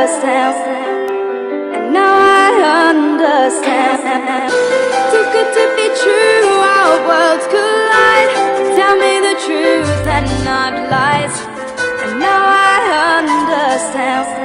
understand. And now I understand. Too good to be true, our worlds collide. Tell me the truth and not lies. And now I understand.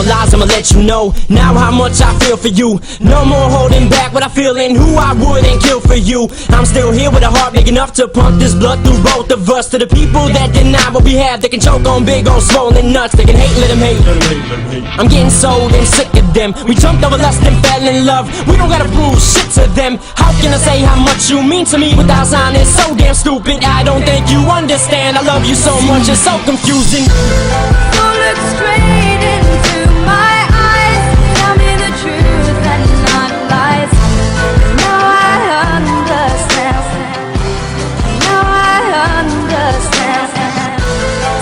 Lies, I'ma let you know now how much I feel for you. No more holding back what I feel and who I wouldn't kill for you. I'm still here with a heart big enough to pump this blood through both of us. To the people that deny what we have, they can choke on big old swollen nuts. They can hate, let them hate. I'm getting so damn sick of them. We jumped over lust and fell in love. We don't gotta prove shit to them. How can I say how much you mean to me without sounding so damn stupid? I don't think you understand. I love you so much, it's so confusing. So look straight into my eyes. Tell me the truth and not lies. Now I understand. Now I understand.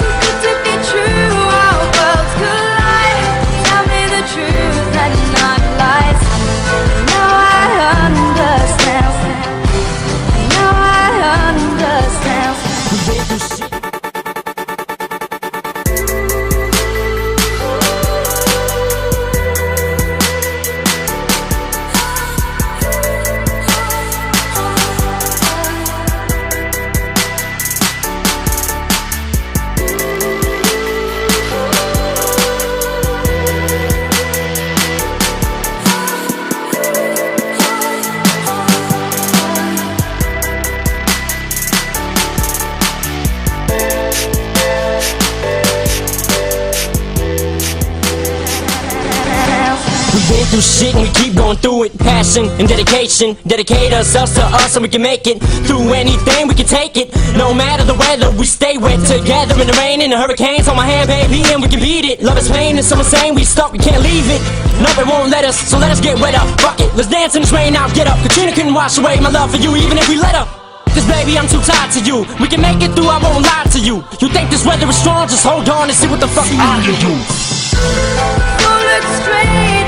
Too good to be true, our worlds collide. Tell me the truth and not lies. Now I understand. Now I understand. We've been through shit. Been through shit and we keep going through it. Passion and dedication, dedicate ourselves to us and we can make it. Through anything we can take it. No matter the weather, we stay wet together in the rain and the hurricanes. On my hand, baby, and we can beat it. Love is pain and so insane, we stuck, we can't leave it. No, it won't let us, so let us get wet up. Fuck it, let's dance in this rain now, get up. Katrina couldn't wash away my love for you even if we let her. Cause baby, I'm too tired to you. We can make it through, I won't lie to you. You think this weather is strong, just hold on and see what the fuck I can do. So look straight